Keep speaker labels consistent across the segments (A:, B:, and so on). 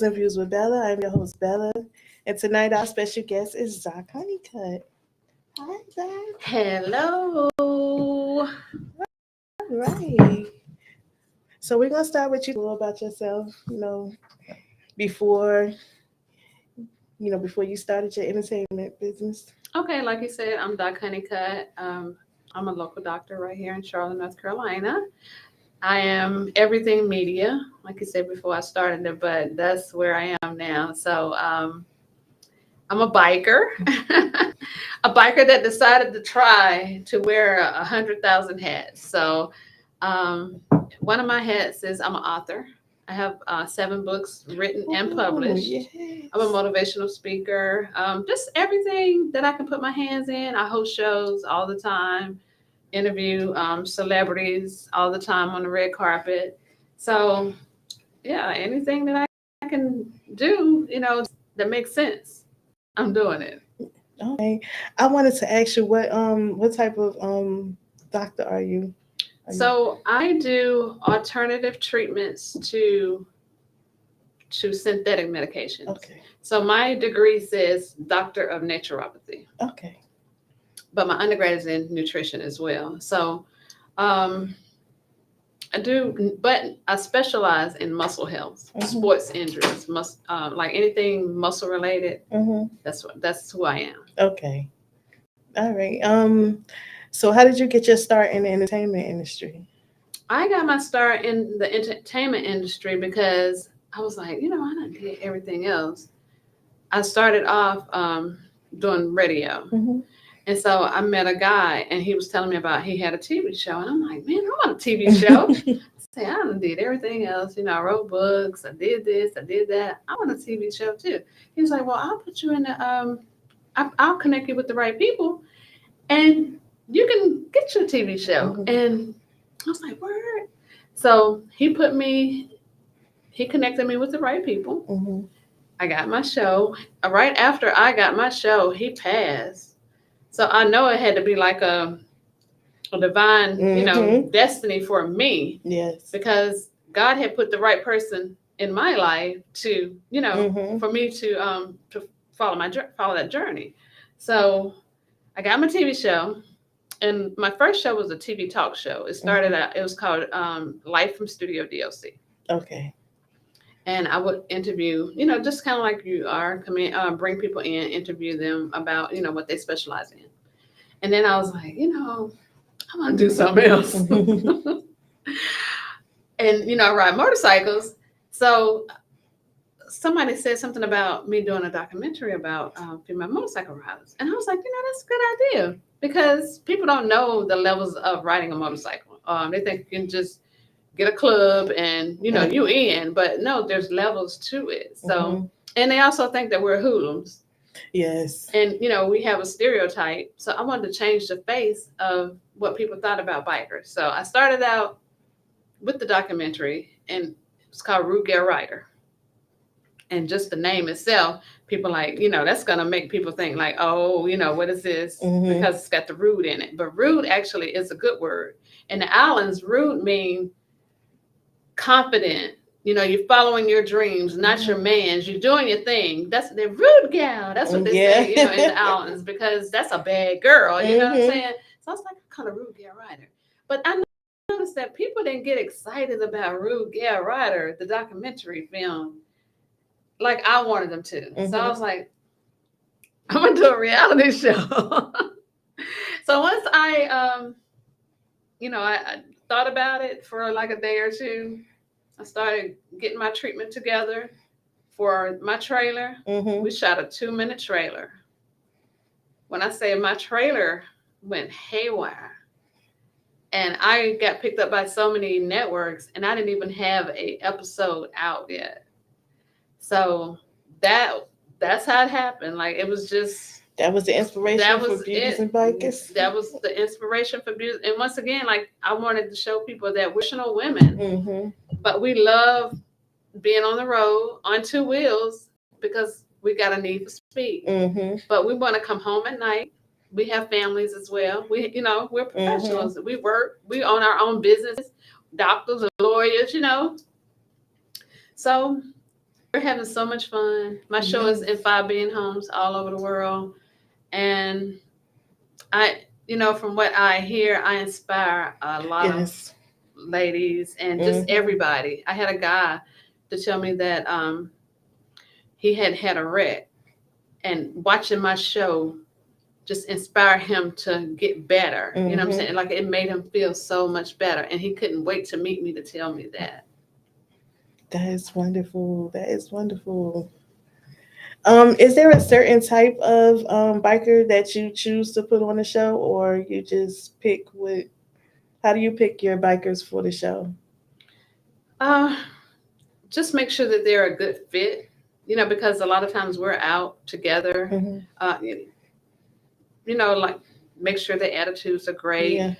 A: and Views with Bella. I'm your host, Bella. And tonight our special guest is Zach Honeycutt. Hi, Zach.
B: Hello.
A: Right. So we're gonna start with you a little about yourself, before before you started your entertainment business.
B: Okay, like you said, I'm Doc Honeycutt. I'm a local doctor right here in Charlotte, North Carolina. I am everything media, like you said before I started it, but that's where I am now. So I'm a biker, a biker that decided to try to wear 100,000 hats. Um, One of my hats is I'm an author. I have 7 books written and
A: Oh,
B: published.
A: yes.
B: I'm a motivational speaker. Just everything that I can put my hands in. I host shows all the time, interview celebrities all the time on the red carpet. So, yeah, anything that I can do, that makes sense, I'm doing it.
A: Okay. I wanted to ask you what type of doctor are you?
B: So I do alternative treatments to synthetic medications.
A: Okay.
B: So my degree says Doctor of Naturopathy,
A: Okay.
B: but my undergrad is in nutrition as well. So um, I do, but I specialize in muscle health, sports injuries, like anything muscle related. That's who I am.
A: Okay. All right. So how did you get your start in the entertainment industry?
B: I got my start in the entertainment industry because I was like, I done did everything else. I started off doing radio. And so I met a guy and he was telling me about he had a TV show. And I'm like, man, I want a TV show. I say, I done did everything else. I wrote books. I did this. I did that. I want a TV show too. He was like, well, I'll put you in I'll connect you with the right people and you can get your TV show. And I was like, word. So he connected me with the right people. I got my show. Right after I got my show, he passed. So I know it had to be like a divine, destiny for me.
A: Yes.
B: Because God had put the right person in my life to, for me to follow that journey. So I got my TV show, and my first show was a TV talk show. It started out. It was called Life from Studio DOC.
A: Okay.
B: And I would interview, just kind of like you are, come in, bring people in, interview them about, what they specialize in. And then I was like, I want to do something else. And, I ride motorcycles. So somebody said something about me doing a documentary about female motorcycle riders. And I was like, that's a good idea because people don't know the levels of riding a motorcycle. They think you can just get a club and, you in. But no, there's levels to it. So, and they also think that we're hoodlums.
A: Yes.
B: And, we have a stereotype. So I wanted to change the face of what people thought about bikers. So I started out with the documentary, and it's called Rude Gal Rider. And just the name itself, people like, that's going to make people think like, oh, what is this? Because it's got the rude in it. But rude actually is a good word. In the islands, rude means confident. You're following your dreams, not your man's. You're doing your thing. That's the rude gal. That's what they say, in the islands, because that's a bad girl. You know what I'm saying? So I was like, I call her Rude Gal Rider. But I noticed that people didn't get excited about Rude Gal Rider, the documentary film, like I wanted them to. So I was like, I'm gonna do a reality show. So once I thought about it for like a day or two. I started getting my treatment together for my trailer. We shot a 2-minute trailer. When I say my trailer went haywire, and I got picked up by so many networks, and I didn't even have an episode out yet. So that's how it happened. Like it was just.
A: That was the inspiration for Beauties and Bikers.
B: That was the inspiration for Beauties. And once again, like I wanted to show people that we're traditional women, but we love being on the road on 2 wheels because we got a need for speed. But we want to come home at night. We have families as well. We're professionals. We work. We own our own business. Doctors and lawyers. So We're having so much fun. My show is in 5 billion homes all over the world. And from what I hear, I inspire a lot
A: Yes.
B: of ladies and just everybody. I had a guy to tell me that he had a wreck, and watching my show just inspired him to get better. You know what I'm saying? Like, it made him feel so much better, and he couldn't wait to meet me to tell me that.
A: That is wonderful. That is wonderful. Is there a certain type of biker that you choose to put on the show, or you just pick what? How do you pick your bikers for the show?
B: Uh, just make sure that they're a good fit, because a lot of times we're out together. Like, make sure the attitudes are great,
A: Yeah.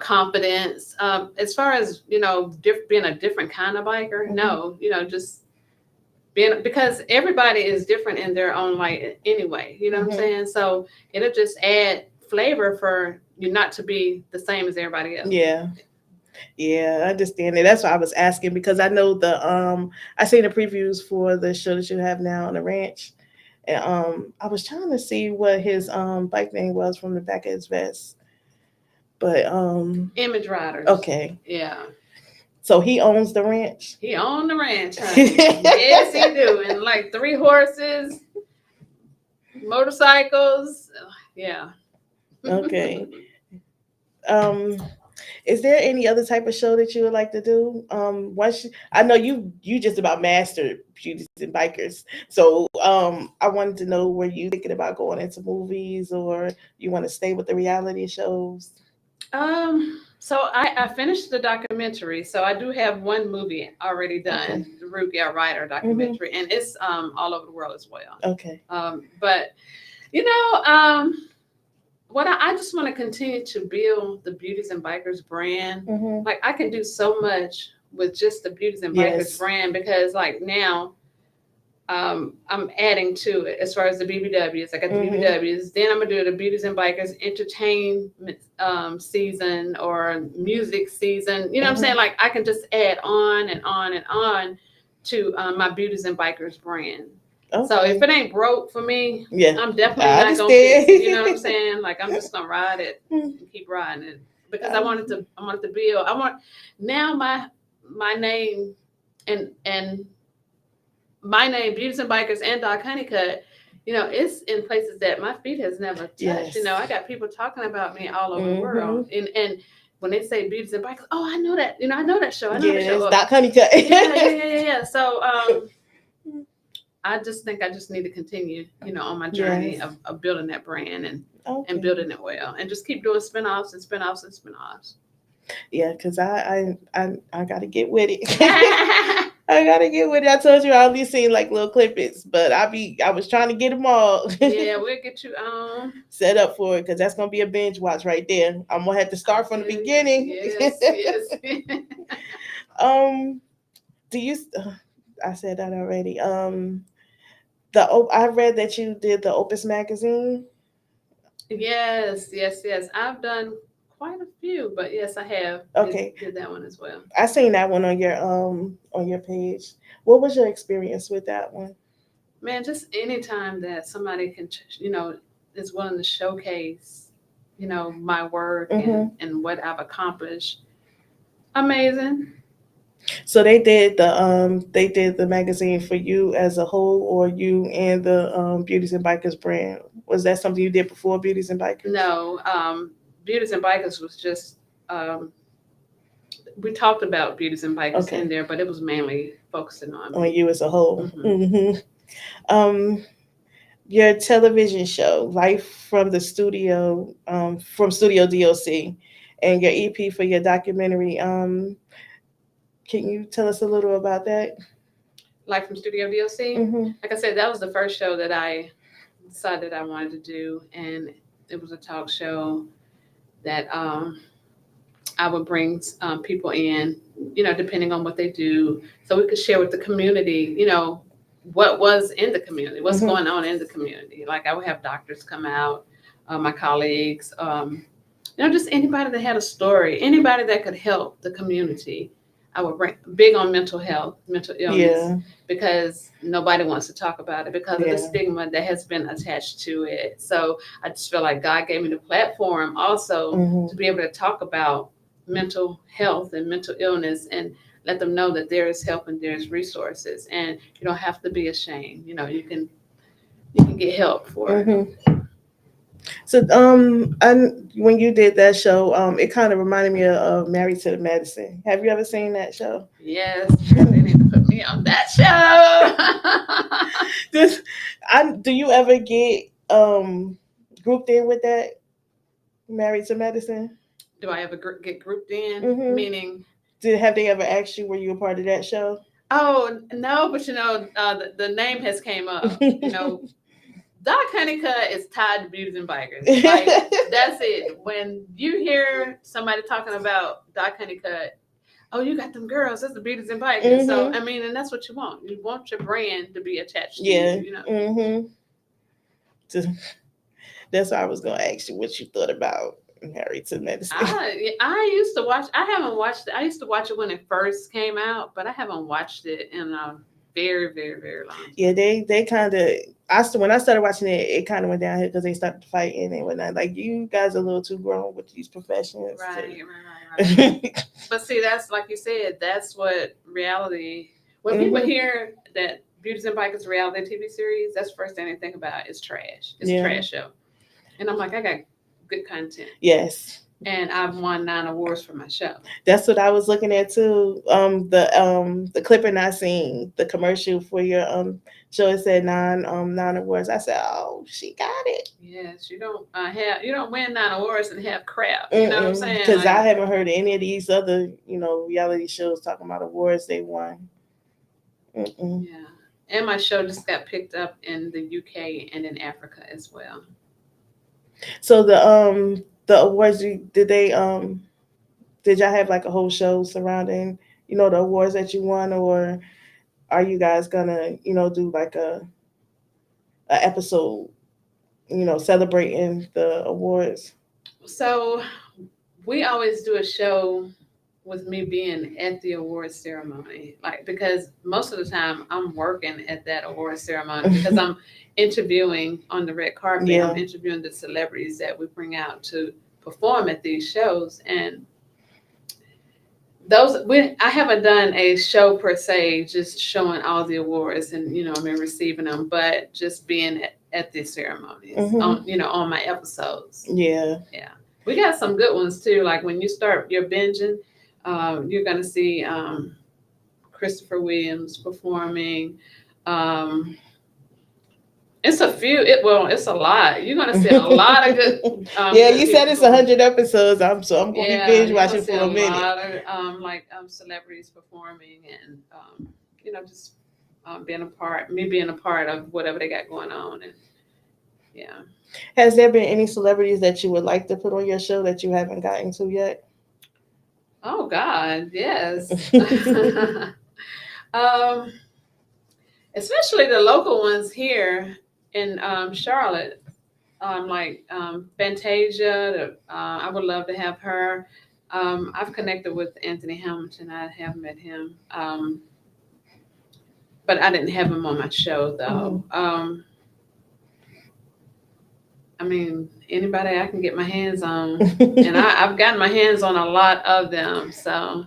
B: Confidence. As far as, being a different kind of biker, no, just being, because everybody is different in their own way anyway, you know what I'm saying? So it'll just add flavor for you not to be the same as everybody else.
A: Yeah. Yeah, I understand it. That's why I was asking, because I know I seen the previews for the show that you have now on the ranch. And I was trying to see what his bike name was from the back of his vest. But
B: Image Riders.
A: Okay.
B: Yeah.
A: So he owns the ranch?
B: He owns the ranch, honey. Yes, he do. And like 3 horses, motorcycles. Yeah.
A: Okay. Is there any other type of show that you would like to do? I know you just about mastered beauties and bikers. So I wanted to know, were you thinking about going into movies, or you want to stay with the reality shows?
B: So I finished the documentary. So I do have one movie already done, the Rue Ryder documentary, and it's all over the world as well.
A: Okay.
B: But what I just want to continue to build the Beauties and Bikers brand. Like, I can do so much with just the Beauties and Bikers brand, because like now I'm adding to it as far as the BBWs. I got the BBWs. Then I'm gonna do the Beauties and Bikers entertainment season or music season. You know what I'm saying? Like, I can just add on and on and on to my Beauties and Bikers brand. Okay. So if it ain't broke for me, I'm definitely not gonna fix it. You know what I'm saying? Like, I'm just gonna ride it and keep riding it, because I wanted to build. Now my name and my name, Beauties and Bikers and Doc Honeycutt, it's in places that my feet has never touched.
A: Yes.
B: I got people talking about me all over the world, and when they say Beauties and Bikers, oh, I know that. I know that show. I know that show.
A: Doc Honeycutt.
B: Yeah. So I just think I just need to continue, on my journey of building that brand and building it well, and just keep doing spinoffs and spinoffs and spinoffs.
A: Yeah, because I got to get with it. I gotta get with it. I told you I only seen like little clippings, but I was trying to get them all.
B: Yeah, we'll get you
A: set up for it, because that's gonna be a binge watch right there. I'm gonna have to start from the beginning.
B: Yes.
A: Do you? I said that already. I read that you did the Opus magazine.
B: Yes. I've done quite a few, but yes, I have.
A: Okay.
B: Did that one as well.
A: I seen that one on your page. What was your experience with that one?
B: Man, just anytime that somebody can, is willing to showcase, my work and what I've accomplished. Amazing.
A: So they did the magazine for you as a whole, or you and the Beauties and Bikers brand? Was that something you did before Beauties and Bikers?
B: No, Beauties and Bikers was just we talked about Beauties and Bikers in there, but it was mainly focusing on
A: you as a whole. Your television show, Life from the Studio, from Studio DOC, and your EP for your documentary. Can you tell us a little about that?
B: Life from Studio DOC? Like I said, that was the first show that I decided I wanted to do, and it was a talk show that I would bring people in, depending on what they do, so we could share with the community, what was in the community, what's going on in the community. Like, I would have doctors come out, my colleagues, just anybody that had a story, anybody that could help the community. I would bring big on mental health, mental illness,
A: Yeah.
B: because nobody wants to talk about it because of the
A: Yeah.
B: stigma that has been attached to it. So I just feel like God gave me the platform also
A: Mhm.
B: to be able to talk about mental health and mental illness and let them know that there is help and there's resources and you don't have to be ashamed. You can get help for it.
A: Mhm. So and when you did that show, it kind of reminded me of Married to the Medicine. Have you ever seen that show?
B: Yes, they need to put me on that show.
A: This, do you ever get grouped in with that Married to Medicine?
B: Do I ever get grouped in?
A: Mhm.
B: Meaning,
A: Have they ever asked you were you a part of that show?
B: oh no, but the name has came up. Doc Honeycutt is tied to Beauties and Bikers. Like that's it. When you hear somebody talking about Doc Honeycutt, oh, you got them girls. That's the Beauties and Bikers. So I
A: Mhm.
B: mean, and that's what you want. You want your brand to be attached to
A: Yeah.
B: you.
A: Mhm. So that's why I was gonna ask you what you thought about Married to Medicine.
B: I used to watch. I haven't watched it. I used to watch it when it first came out, but I haven't watched it in a very, very, very long time.
A: Yeah, they kind of. When I started watching it, it kind of went down here because they started fighting and whatnot. Like you guys are a little too grown with these professions.
B: Right. But see, that's like you said. That's what reality. When people
A: Mhm.
B: hear that Beauties and Bikers reality TV series, that's the first thing they think about is trash. It's a
A: Yeah.
B: trash show, and I'm like, I got good content,
A: Yes.
B: and I've won 9 awards for my show.
A: That's what I was looking at too. The clipping I seen, the commercial for your show, it said 9 awards. I said, oh, she got it.
B: Yes, you don't win 9 awards and have crap. You know what I'm saying?
A: Because I
B: Like,
A: haven't heard any of these other reality shows talking about awards they won. Mm-mm.
B: yeah. And my show just got picked up in the UK and in Africa as well.
A: So the awards did y'all have like a whole show surrounding the awards that you won, or are you guys gonna do like a episode celebrating the awards?
B: So we always do a show with me being at the award ceremony, like because most of the time I'm working at that award ceremony because I'm interviewing on the red carpet.
A: Yeah.
B: I'm interviewing the celebrities that we bring out to perform at these shows, and I haven't done a show per se, just showing all the awards and I mean receiving them, but just being at the ceremonies on on my episodes.
A: Yeah.
B: Yeah, we got some good ones too. Like when you start your binging, you're gonna see Christopher Williams performing. Um, it's a few. It's a lot. You're gonna see a lot of good.
A: Yeah,
B: Good
A: you said
B: people
A: it's
B: perform.
A: 100 episodes. I'm gonna be
B: Yeah,
A: binge
B: you're gonna
A: watching
B: see
A: for
B: a
A: a minute.
B: lot of celebrities performing and just being a part of whatever they got going on, and yeah.
A: Has there been any celebrities that you would like to put on your show that you haven't gotten to yet?
B: Oh God, yes. um, Especially the local ones here in Charlotte, like Fantasia. I would love to have her. I've connected with Anthony Hamilton. I have met him, but I didn't have him on my show though. I mean, anybody I can get my hands on, and I've gotten my hands on a lot of them. So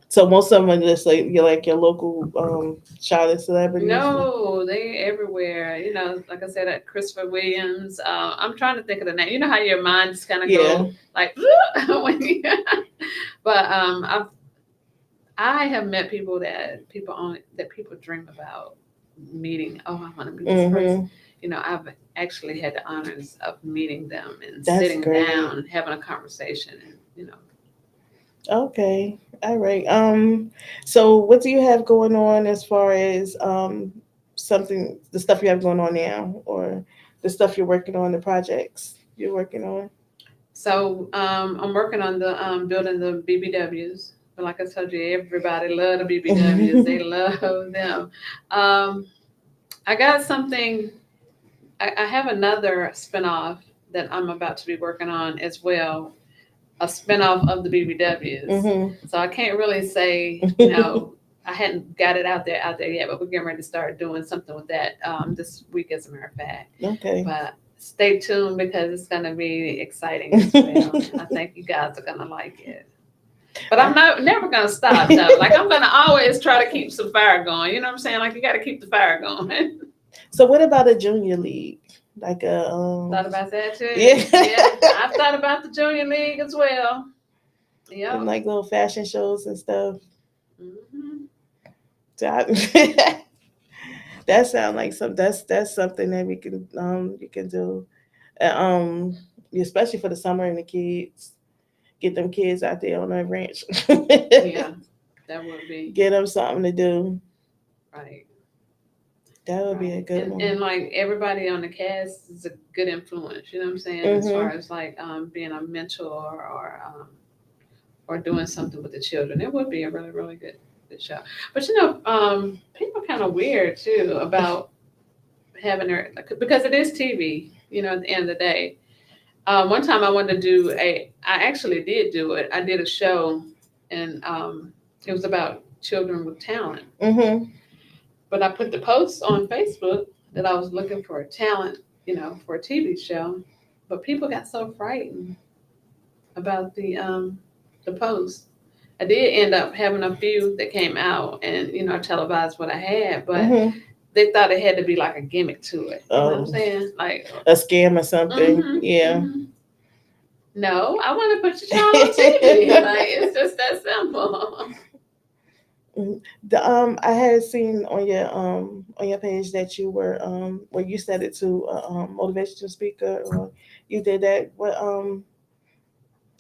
A: So most of them are just like your local Charlotte celebrities.
B: no, they everywhere. Like I said, Christopher Williams. I'm trying to think of the name. You know how your mind just kind of go like when you, but I have met people that people dream about meeting. Oh, I want to meet this person. I've actually had the honors of meeting them and
A: That's
B: sitting
A: great.
B: down and having a conversation and.
A: Okay. All right. So what do you have going on as far as the stuff you have going on now, or the stuff you're working on, the projects you're working on?
B: So I'm working on the building the BBWs. But like I told you, everybody love the BBWs. They love them. I got something. I have another spinoff that I'm about to be working on as well. a spinoff of the BBWs.
A: Mm-hmm.
B: So I can't really say, you know, I hadn't got it out there yet, but we're getting ready to start doing something with that this week, as a matter of fact.
A: Okay.
B: But stay tuned because it's going to be exciting as well. And I think you guys are going to like it. But I'm never going to stop, though. Like, I'm going to always try to keep some fire going. You know what I'm saying? Like, you got to keep the fire going.
A: So what about a junior league? Like a
B: Thought about that too.
A: Yeah.
B: I've thought about the junior league as well. Yeah.
A: and like little fashion shows and stuff.
B: Mm-hmm.
A: So that sounds like that's something that we can you can do. Especially for the summer and the kids. Get them kids out there on the ranch.
B: Yeah, that would be
A: Get them something to do.
B: right.
A: That would be a
B: Right.
A: good one.
B: And like everybody on the cast is a good influence. You know what I'm saying? As far
A: Mhm.
B: as like being a mentor or doing something with the children, it would be a really really good show. But you know, people are kind of weird too about having their because it is TV. You know, at the end of the day. One time I wanted to I actually did do it. I did a show and it was about children with talent.
A: Mhm.
B: But I put the post on Facebook that I was looking for a talent, you know, for a TV show. But people got so frightened about the post. I did end up having a few that came out and, you know, televised what I had, but
A: Mhm.
B: they thought it had to be like a gimmick to it. You know what I'm
A: Oh,
B: saying? Like
A: a scam or something.
B: mhm,
A: Yeah.
B: mhm. No, I want to put your child on TV. Like it's just that simple.
A: I had seen on your page that you were when you said it to a motivational speaker or you did that.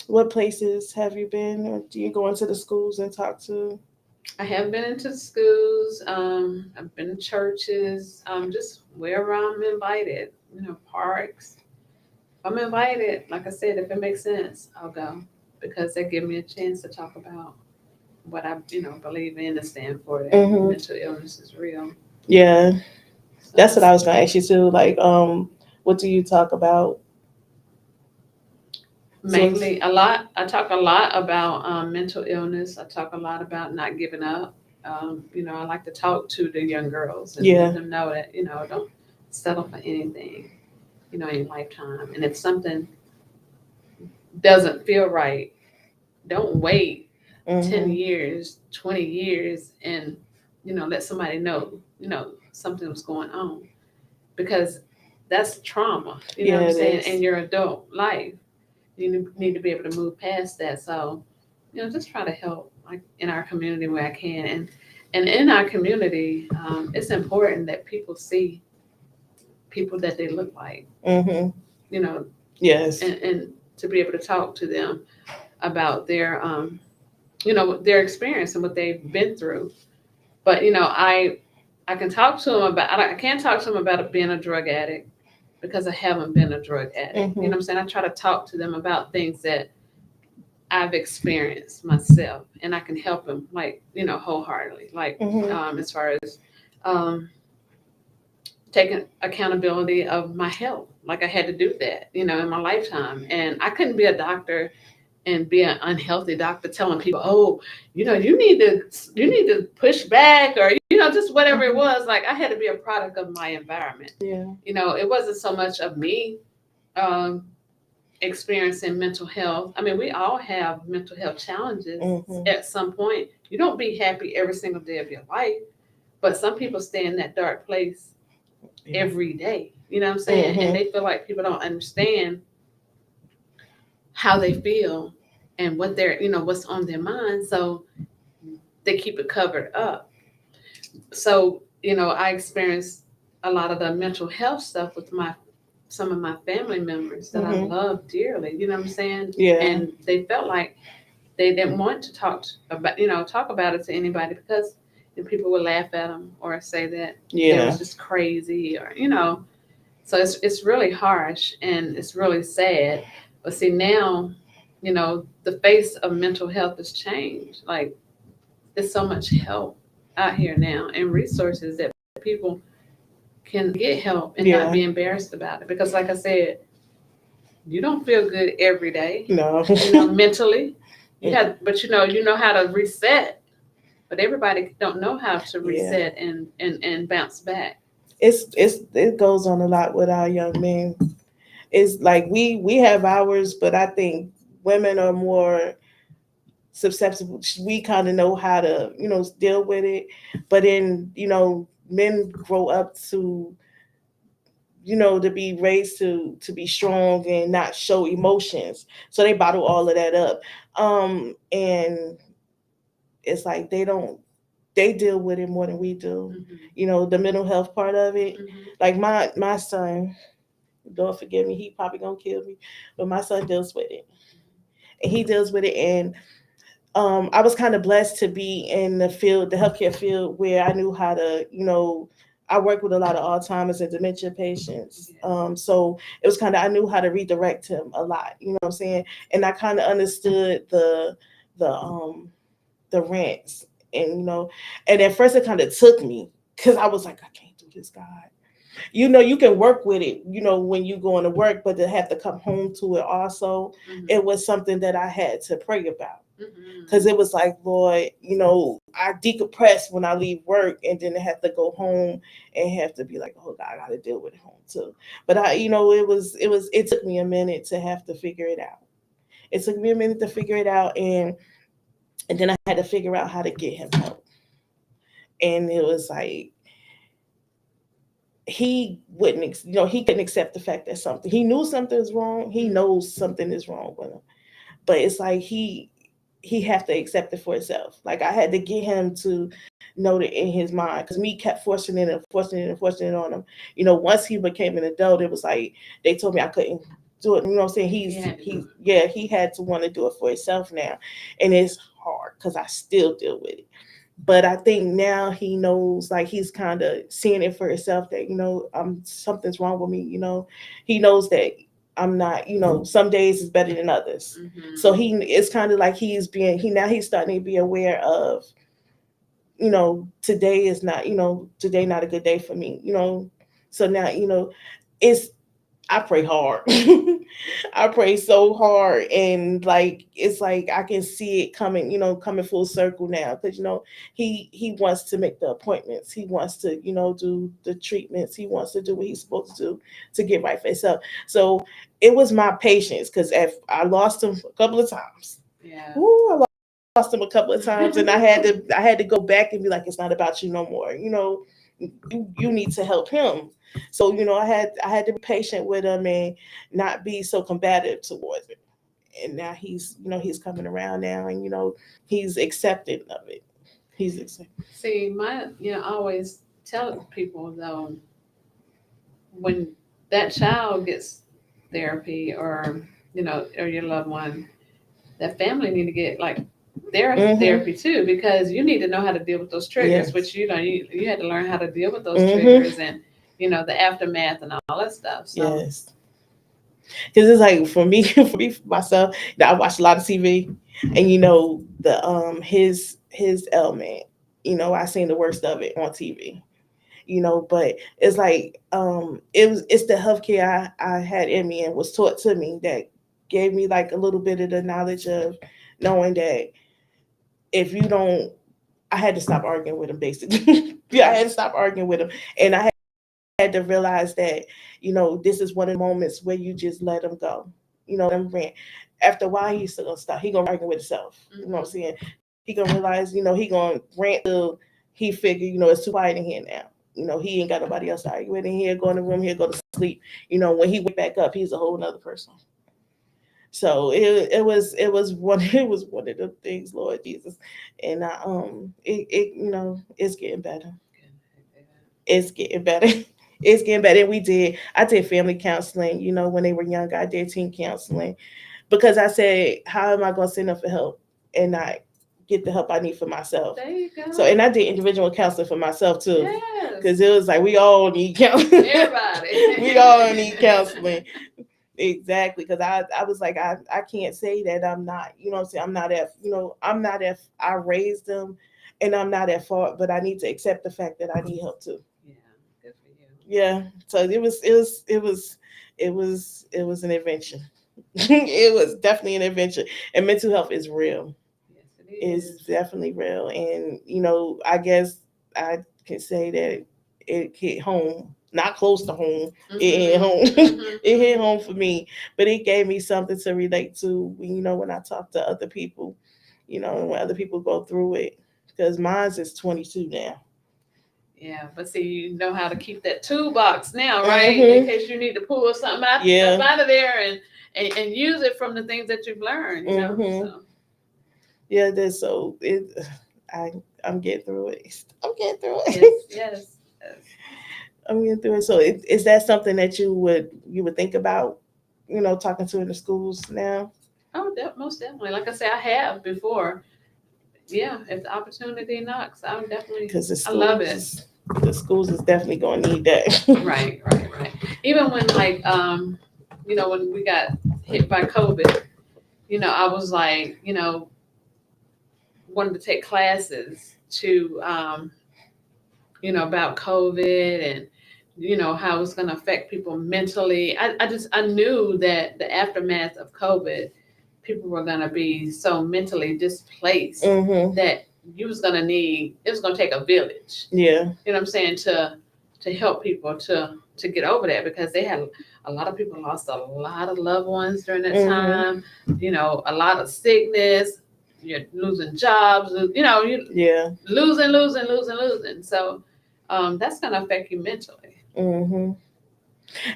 A: What places have you been, or do you go into the schools and talk to?
B: I have been into schools. I've been to churches. Just wherever I'm invited. You know, parks. If I'm invited, like I said, if it makes sense, I'll go because they give me a chance to talk about what I, you know, believe in and stand for. That
A: Mhm.
B: mental illness is real.
A: Yeah, that's
B: So
A: what I was gonna ask you too. Like, what do you talk about?
B: mainly a lot. I talk a lot about mental illness. I talk a lot about not giving up. You know, I like to talk to the young girls and
A: Yeah.
B: let them know that, you know, don't settle for anything, you know, in your lifetime. And if something doesn't feel right, don't wait 10
A: Mhm.
B: years, 20 years and, you know, let somebody know, you know, something was going on because that's trauma, you know what
A: Yeah,
B: I'm
A: it
B: saying,
A: is.
B: in your adult life. You need to be able to move past that. So, you know, just try to help like in our community where I can. And in our community, it's important that people see people that they look like,
A: Mhm.
B: you know,
A: Yes.
B: and to be able to talk to them about their, you know, their experience and what they've been through. But, you know, I can talk to them about, I can't talk to them about being a drug addict because I haven't been a drug addict. You know
A: Mhm.
B: what I'm saying? I try to talk to them about things that I've experienced myself, and I can help them, like, you know, wholeheartedly. Like,
A: Mhm.
B: as far as um, taking accountability of my health, like I had to do that, you know, in my lifetime, and I couldn't be a doctor and be an unhealthy doctor telling people, oh, you know, you need to push back, or you know, just whatever it was. Like I had to be a product of my environment.
A: Yeah.
B: You know, it wasn't so much of me. Um, Experiencing mental health. I mean, we all have mental health challenges
A: Mhm.
B: at some point. You don't be happy every single day of your life, but some people stay in that dark place
A: Yeah.
B: every day. You know what I'm saying? And
A: Mhm.
B: they feel like people don't understand how they feel and what they're, you know, what's on their mind. So they keep it covered up. So, you know, I experienced a lot of the mental health stuff with some of my family members that I
A: Mhm.
B: love dearly. You know what I'm saying?
A: Yeah.
B: And they felt like they didn't want to about, you know, talk about it to anybody because people would laugh at them or say that they
A: Yeah.
B: was just crazy or, you know. So it's really harsh and it's really sad. But see now, you know, the face of mental health has changed. Like there's so much help out here now and resources that people can get help and not
A: Yeah.
B: be embarrassed about it. Because like I said, You don't feel good every day,
A: No.
B: mentally. But you know how to reset. But everybody don't know how to
A: Yeah.
B: reset and bounce back.
A: It goes on a lot with our young men. It's like we have ours, but I think women are more susceptible. We kind of know how to, deal with it. But then, men grow up to, to be raised to be strong and not show emotions. So they bottle all of that up. And it's like they deal with it more than we do. The mental health part of it. Like my son, Lord forgive me, he probably gonna kill me, but my son deals with it. And he deals with it, and I was kind of blessed to be in the healthcare field, where I knew how to, I work with a lot of Alzheimer's and dementia patients. So it was kind of, I knew how to redirect him a lot, you know what I'm saying? And I kind of understood the, the rants, and, and at first it kind of took me, because I was like, I can't do this, God. You can work with it, when you going to work, but to have to come home to it also, it was something that I had to pray about. Because it was like, Lord, I decompress when I leave work, and then I have to go home and have to be like, oh God, I got to deal with it home too. But it took me a minute to have to figure it out. It took me a minute to figure it out, and then I had to figure out how to get him help. And it was like, he wouldn't, he couldn't accept the fact that he knew something is wrong. He knows something is wrong with him, but it's like he have to accept it for himself. Like, I had to get him to know that in his mind, because me kept forcing it and forcing it and forcing it on him. Once he became an adult, it was like they told me I couldn't do it. You know what I'm saying? He had to want to do it for himself now, and it's hard because I still deal with it. But I think now he knows, like, he's kind of seeing it for himself that, something's wrong with me. He knows that I'm not, some days is better than others. So it's kind of like he's starting to be aware of, today is not, today not a good day for me. So now, it's I pray hard. I pray so hard, and like, it's like I can see it coming, coming full circle now, because he wants to make the appointments. He wants to, do the treatments. He wants to do what he's supposed to do to get right for himself. So it was my patience, because if I lost him a couple of times.
B: Yeah.
A: Ooh, I lost him a couple of times, and I had to go back and be like, it's not about you no more. You need to help him. So, I had to be patient with him and not be so combative towards it. And now he's coming around now, and he's accepting of it. He's accepting.
B: See, I always tell people though, when that child gets therapy, or your loved one, that family need to get like their therapy too, because you need to know how to deal with those triggers.
A: Yes.
B: Which you had to learn how to deal with those
A: Mhm.
B: triggers, and the aftermath and all that stuff. So
A: Yes. Because it's like, for me, for myself, that I watch a lot of TV, and the his ailment. I seen the worst of it on TV. But it's like, it's the healthcare I had in me and was taught to me, that gave me like a little bit of the knowledge of knowing that if you don't, I had to stop arguing with him, basically. Yeah, I had to stop arguing with him, and I had to realize that, this is one of the moments where you just let him go. Let him rant. After a while, he's still gonna stop. He gonna argue with himself. You know what I'm saying? He gonna realize, he gonna rant till he figure, it's too quiet in here now. He ain't got nobody else to argue with in here. Go in the room, he'll go to sleep. When he wake back up, he's a whole nother person. So it was one of the things, Lord Jesus, and it's getting better. It's getting better. It's getting better. And I did family counseling, when they were younger. I did teen counseling, because I said, how am I going to send them for help and not get the help I need for myself?
B: there you go.
A: So, and I did individual counseling for myself too,
B: Yes.
A: because it was like, we all need counseling.
B: Everybody.
A: We all need counseling. Exactly, because I was like, I can't say that I'm not, what I'm saying, I'm not at I raised them, and I'm not at fault, but I need to accept the fact that I need help too.
B: Yeah, good for you.
A: Yeah. So it was an invention. It was definitely an invention. And mental health is real.
B: Yes, it
A: It's
B: is.
A: definitely real. And I guess I can say that it hit home, not close to home. It hit
B: Mm-hmm.
A: home. It hit
B: Mm-hmm.
A: home for me. But it gave me something to relate to, when I talk to other people, and when other people go through it. Because mine's is 22 now.
B: Yeah, but see, you know how to keep that toolbox now, right? In
A: Hmm.
B: case you need to pull something out up
A: Yeah.
B: out of there and use it from the things that you've learned, you know.
A: Hmm.
B: So
A: Yeah, that's so it I I'm getting through it. I'm getting through
B: yes,
A: it.
B: yes, yes.
A: I'm getting through it. So is that something that you would think about, talking to in the schools now?
B: Oh, most definitely. Like I say, I have before. Yeah, if the opportunity knocks, I would definitely.
A: Because the
B: I love
A: schools
B: it.
A: is the schools is definitely gonna need that.
B: Right, right, right. Even when when we got hit by COVID, I was like, wanted to take classes to about COVID and how it's going to affect people mentally. I knew that the aftermath of COVID, people were going to be so mentally displaced
A: Hmm.
B: that you was going to need it was going to take a village.
A: Yeah.
B: You know what I'm saying, to help people to get over that, because they had a lot of people lost a lot of loved ones during that
A: Hmm.
B: time. A lot of sickness. You're losing jobs. You
A: Yeah.
B: losing. So that's gonna affect you mentally.
A: Hmm.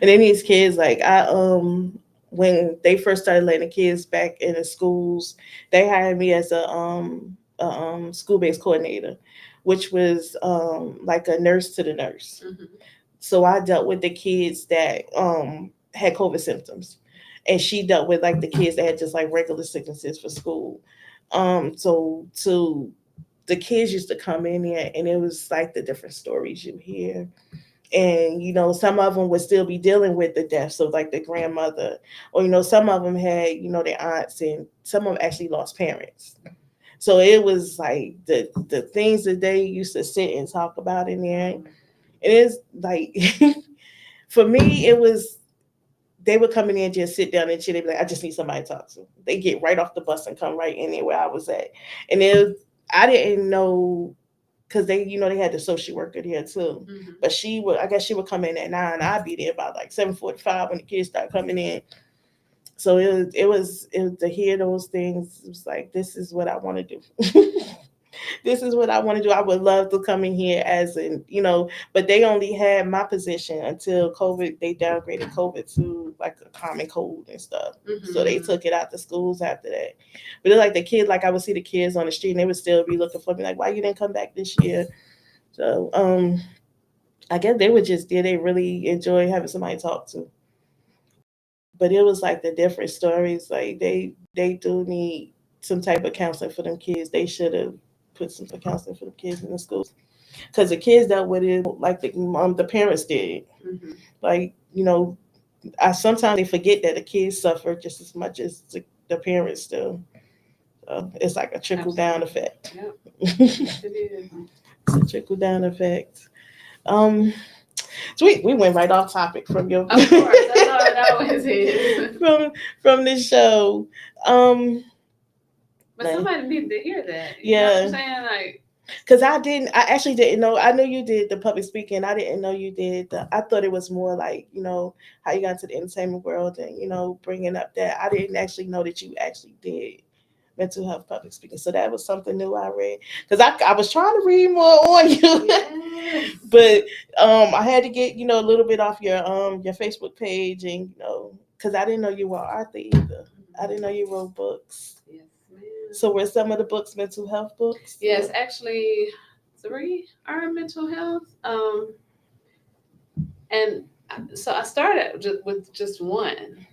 A: And then these kids, like when they first started letting the kids back in the schools, they hired me as a school based coordinator, which was like a nurse to the nurse.
B: Hmm.
A: So I dealt with the kids that had COVID symptoms, and she dealt with like the kids that had just like regular sicknesses for school. So the kids used to come in there, and it was like the different stories you hear. And some of them would still be dealing with the deaths of like the grandmother, or some of them had their aunts, and some of them actually lost parents. So it was like the things that they used to sit and talk about in there. It is like for me, it was they would come in there and just sit down and chill. They'd be like, I just need somebody to talk to. They get right off the bus and come right in there where I was at. And I didn't know, because they had the social worker there too.
B: Hmm.
A: But I guess she would come in at 9. I'd be there about like 7:45 when the kids start coming in. So it was to hear those things. It was like, this is what I want to do. This is what I want to do. I would love to come in here but they only had my position until COVID. They downgraded COVID to like a common cold and stuff. So they
B: Hmm.
A: took it out the schools after that. But it's like the kids, like I would see the kids on the street, and they would still be looking for me, like, why you didn't come back this year? So I guess they were just there. They really enjoy having somebody to talk to. But it was like the different stories. Like they do need some type of counseling for them kids. They should have put some counseling for the kids in the schools, because the kids dealt with it like the parents did.
B: Hmm.
A: Like I sometimes they forget that the kids suffer just as much as the parents do. So it's like a trickle down
B: Absolutely.
A: effect.
B: Yep.
A: It's
B: Yes, it is.
A: a trickle down effect. Um, so we went right off topic from your
B: Of course, that's how it always is.
A: from from the show. Um,
B: But somebody needed to hear that. You know what I'm
A: yeah,
B: saying? Like,
A: because I actually didn't know. I know you did the public speaking. I didn't know you did I thought it was more like, how you got into the entertainment world, and, bringing up that. I didn't actually know that you actually did mental health public speaking. So that was something new I read. Because I was trying to read more on you.
B: yes.
A: But I had to get, a little bit off your Facebook page, and, because I didn't know you were an author either. I didn't know you wrote books.
B: Yes, ma'am.
A: So were some of the books mental health books?
B: Yes, actually, 3 are mental health. And so I started with just one,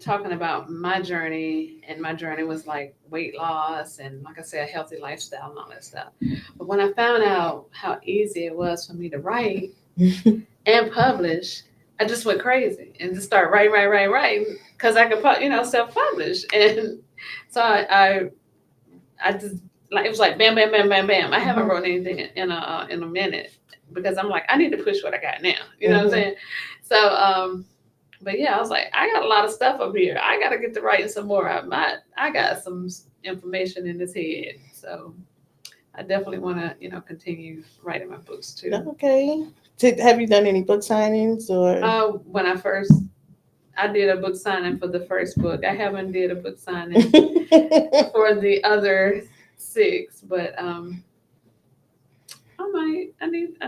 B: talking about my journey, and my journey was like weight loss and, like I said, a healthy lifestyle and all that stuff. But when I found out how easy it was for me to write and publish, I just went crazy and just started writing, because I could, self-publish. And so I just, like, it was like bam, bam, bam, bam, bam. I haven't wrote anything in a minute, because I'm like, I need to push what I got now. You know what I'm saying? So But yeah, I was like, I got a lot of stuff up here. I got to get to writing some more. I got some information in this head. So I definitely want to, continue writing my books too.
A: Okay. Have you done any book signings or?
B: When I did a book signing for the first book. I haven't did a book signing for the other 6, but I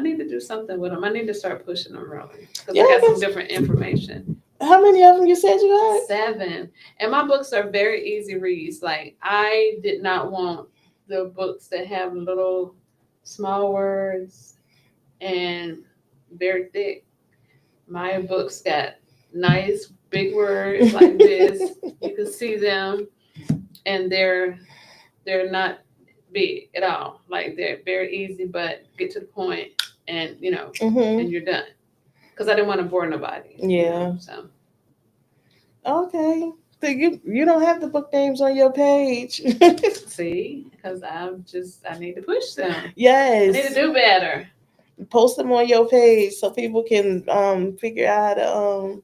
B: need to do something with them. I need to start pushing them really because
A: Yeah,
B: I
A: I
B: got some
A: guess.
B: different information.
A: How many of them you said you
B: 7, and my books are very easy reads. Like I did not want the books that have little small words and very thick. My books got nice big words like this. You can see them, and they're not big at all. Like they're very easy, but get to the point, and
A: got?
B: and you're done. Because I didn't want to bore nobody.
A: Yeah.
B: So
A: Okay. So you don't have the book names on your page.
B: see, because I need to push them. I
A: Yes.
B: need to do better.
A: Post them on your page so people can figure out how to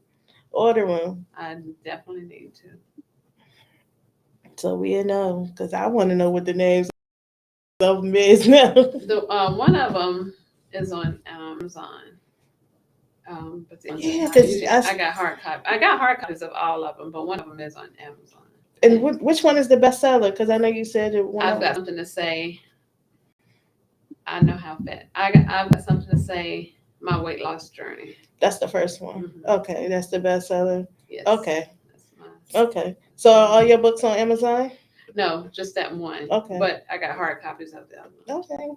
A: order them.
B: I definitely need to.
A: So we know because I want to know what the names of them is now.
B: The one of them is on Amazon. But the
A: Yeah,
B: ones
A: because
B: I got hard copy. I got hard copies of all of them, but one of them is on Amazon.
A: and which one is the bestseller? Because I know you said it.
B: I've got something to say. I know how fat. I've got something to say. My weight loss journey.
A: That's the first one.
B: Mhm.
A: Okay, that's the bestseller.
B: Yes.
A: Okay.
B: That's mine.
A: Okay. So are all your books on Amazon?
B: No, just that one.
A: Okay.
B: But I got hard copies of the other one.
A: Okay.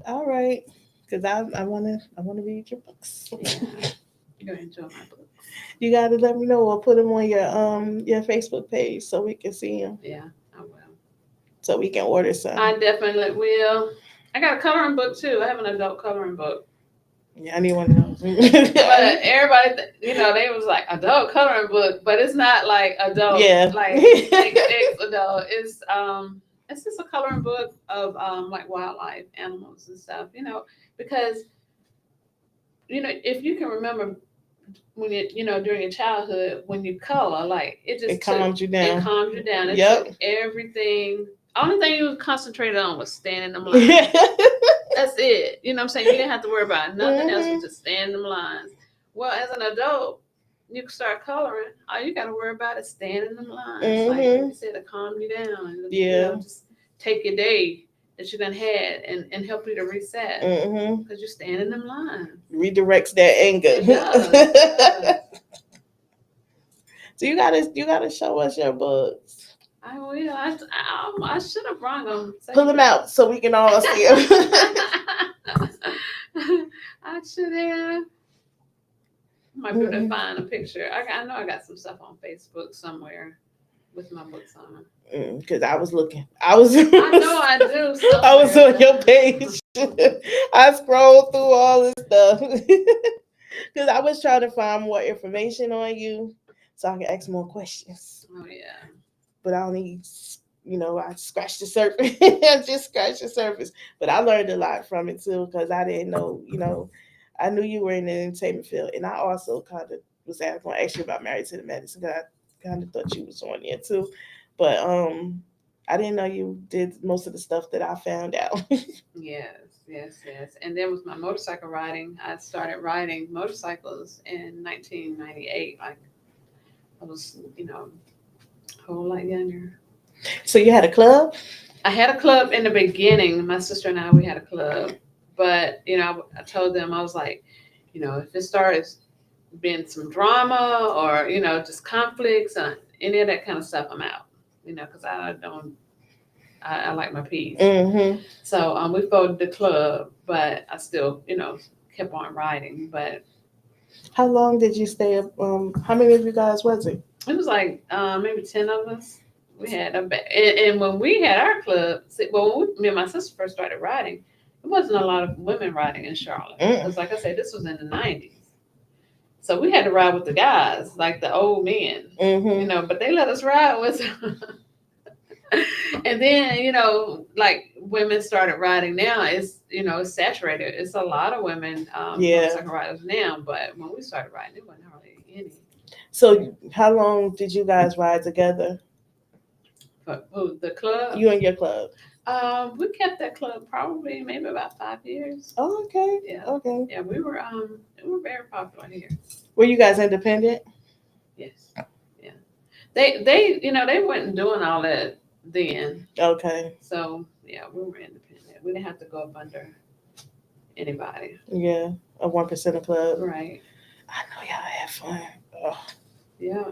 A: All right. Because I wanna read your books.
B: Yeah. You're gonna enjoy my book.
A: You gotta let me know or put them on your Facebook page so we can see them.
B: Yeah, I will.
A: So we can order some.
B: I definitely will. I got a coloring book too. I have an adult coloring book.
A: Yeah, I need one of those.
B: But everybody, they was like adult coloring book, but it's not like adult.
A: Yeah.
B: Like XX adult. It's just a coloring book of like wildlife, animals and stuff. Because if you can remember when during your childhood when you color, like
A: It calms you down.
B: It calms you down. It
A: Yep.
B: took everything. Only thing you concentrated on was standing them lines. That's it. You know what I'm saying? You didn't have to worry about nothing else but just stand them lines. Well, as an adult, you can start coloring. All you got to worry about is standing them lines. Like you said, to calm you down. And,
A: Yeah.
B: Just take your day that you done had and help you to reset. Because you're standing them lines.
A: Redirects that anger.
B: It does.
A: So you gotta show us your books.
B: I will. I should have brought them.
A: Pull them out so we can all see them.
B: I should have. Might be able to find a picture. I know I got some stuff on Facebook somewhere with my books on them.
A: Because I was looking.
B: I know I do. Somewhere.
A: I was on your page. I scrolled through all this stuff because I was trying to find more information on you so I can ask more questions.
B: Oh yeah.
A: But I only, I scratched the surface. I just scratched the surface. But I learned a lot from it too because I didn't know, I knew you were in the entertainment field. And I also kind of was going to ask you about Married to the Medicine because I kind of thought you was on there too. But I didn't know you did most of the stuff that I found out.
B: Yes. And then with my motorcycle riding, I started riding motorcycles in 1998. Like I was, a whole lot younger.
A: So you had a club?
B: I had a club in the beginning. My sister and we had a club. But, I told them, I was like, if it starts being some drama or, just conflicts and any of that kind of stuff, I'm out. Because I like my peace. So we folded the club, but I still, kept on riding. But
A: how long did you stay up? How many of you guys was it?
B: It was like maybe 10 of us. We had and when we had our club, when me and my sister first started riding, there wasn't a lot of women riding in Charlotte. Because like I said, this was in the 90s. So we had to ride with the guys, like the old men, but they let us ride with And then, like women started riding now, it's saturated. It's a lot of women
A: Yeah.
B: motorcycle riders now, but when we started riding, it wasn't hardly any.
A: So how long did you guys ride together?
B: But the club,
A: You and your club?
B: we kept that club probably maybe about 5 years.
A: Oh, okay.
B: Yeah.
A: Okay.
B: Yeah, we were very popular here.
A: Were you guys independent?
B: Yes. Yeah. They weren't doing all that then.
A: Okay.
B: So yeah, we were independent. We didn't have to go up under anybody.
A: Yeah. A 1% club.
B: Right.
A: I know y'all had fun. Oh.
B: Yeah.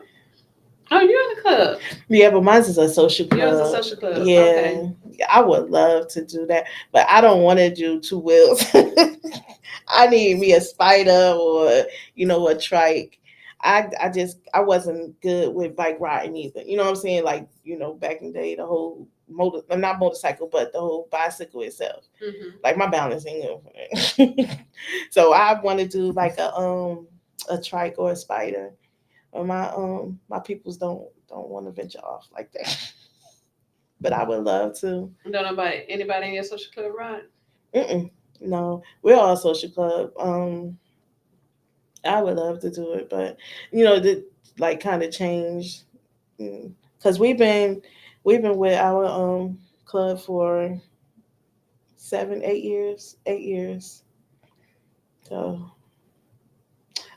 B: Oh, you're in the club.
A: Yeah, but mine's is a social club.
B: Yours is a social club.
A: Yeah.
B: Okay.
A: I would love to do that, but I don't want to do two wheels. I need me a spider or a trike. I wasn't good with bike riding either. You know what I'm saying? Like, back in the day, the whole not motorcycle, but the whole bicycle itself.
B: Mm-hmm.
A: Like my balance ain't good. So I want to do like a trike or a spider. Or my peoples don't want to venture off like that. But I would love to.
B: Don't anybody in your social club ride?
A: Mm-mm. No, we're all social club. I would love to do it, but the like kind of changed because we've been with our club for 7, 8 years, 8 years. So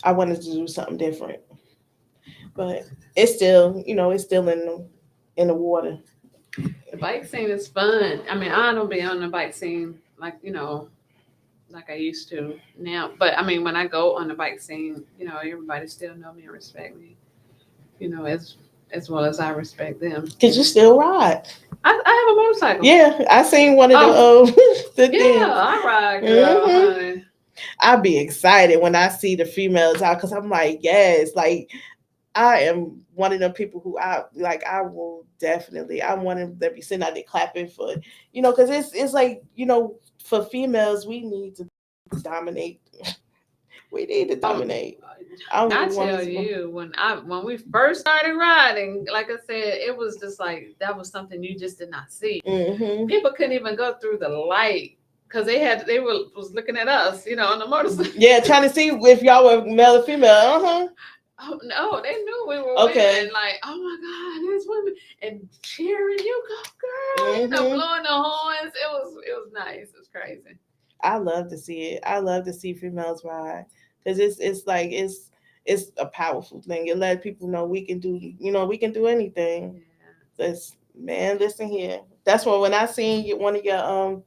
A: I wanted to do something different, but it's still in the water.
B: The bike scene is fun. I mean, I don't be on the bike scene like like I used to now. But I mean, when I go on the bike scene, everybody still know me and respect me. As well as I respect them.
A: Cause you still ride.
B: I have a motorcycle.
A: Yeah, I seen one of the
B: Yeah,
A: things.
B: I ride, girl.
A: Mhm.
B: Honey.
A: I be excited when I see the females out because I'm like, yes, like I am one of the people who I like. I will definitely. I'm one of them that be sitting out there clapping for, because it's like for females we need to dominate. We need to
B: Oh,
A: dominate. I don't
B: I
A: even want
B: tell
A: to.
B: you, when we first started riding, like I said, it was just like that was something you just did not see.
A: Mm-hmm.
B: People couldn't even go through the light because was looking at us, on the motorcycle.
A: Yeah, trying to see if y'all were male or female.
B: Oh no, they knew we were
A: Okay.
B: women. Like, oh my God, there's women and cheering, you go, girl,
A: Mm-hmm.
B: blowing the horns. It was nice. It was crazy.
A: I love to see it. I love to see females ride because it's like it's a powerful thing. It lets people know we can do anything. That's man, listen here. That's when I seen one of your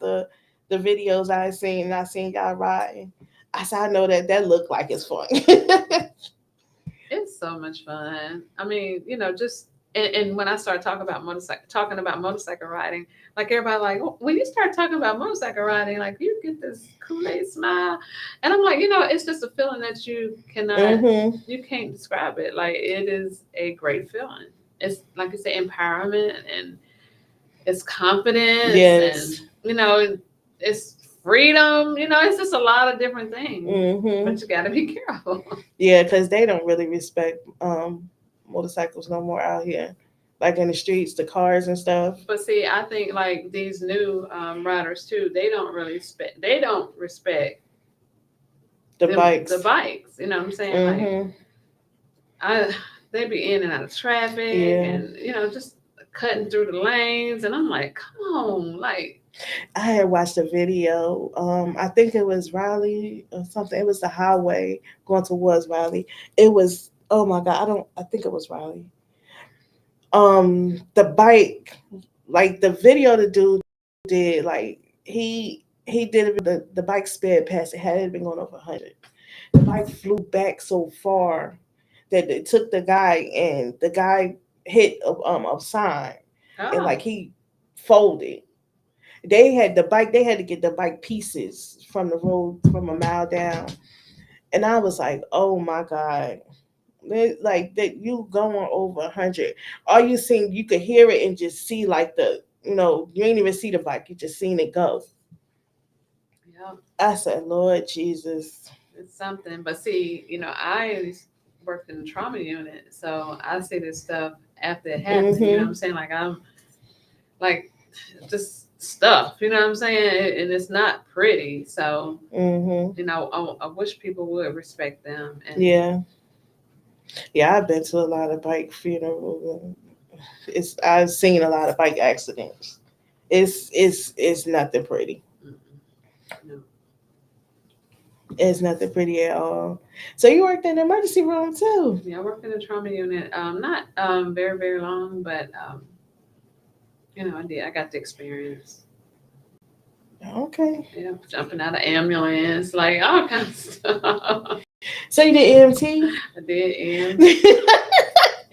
A: the videos I seen y'all riding. I said I know that looked like it's fun.
B: It's so much fun. I mean, just and when I start talking about motorcycle riding, like everybody like when you start talking about motorcycle riding, like you get this Kool-Aid smile, and I'm like, it's just a feeling that
A: Mm-hmm.
B: you can't describe it. Like it is a great feeling. It's like you say, empowerment and it's confidence
A: Yes.
B: and it's freedom. It's just a lot of different things.
A: Mm-hmm.
B: But you got to be careful.
A: Yeah, because they don't really respect motorcycles no more out here, like in the streets, the cars and stuff.
B: But see, I think like these new riders too, they don't respect
A: The bikes.
B: The bikes. You know what I'm saying?
A: Mm-hmm.
B: Like they be in and out of traffic
A: Yeah.
B: and just cutting through the lanes, and I'm like, come on, like.
A: I had watched a video. I think it was Raleigh or something. It was the highway going towards Raleigh. It was, oh my God, I think it was Raleigh. The bike, like the video the dude did, like he did it. The bike sped past it. Had it been going over 100, the bike flew back so far that it took the guy, and the guy hit a sign, and like he folded. They had to get the bike pieces from the road from a mile down. And I was like, oh my God. Like that you going over 100. All you seen, you could hear it and just see like you ain't even see the bike, you just seen it go.
B: Yeah.
A: I said, Lord Jesus.
B: It's something. But see, I worked in the trauma unit, so I see this stuff after it happens. You know what I'm saying? Like like just stuff, you know what I'm saying? And it's not pretty. So,
A: Mm-hmm.
B: you know, I wish people would respect them. And
A: Yeah. Yeah, I've been to a lot of bike funerals. I've seen a lot of bike accidents. It's nothing pretty.
B: no.
A: It's nothing pretty at all. So you worked in the emergency room too.
B: Yeah, I worked in the trauma unit. Not very, very long, but you know, I did. I got the experience.
A: Okay.
B: Yeah, jumping out of ambulance, like all kinds of stuff.
A: So you did EMT?
B: I did EM.
A: You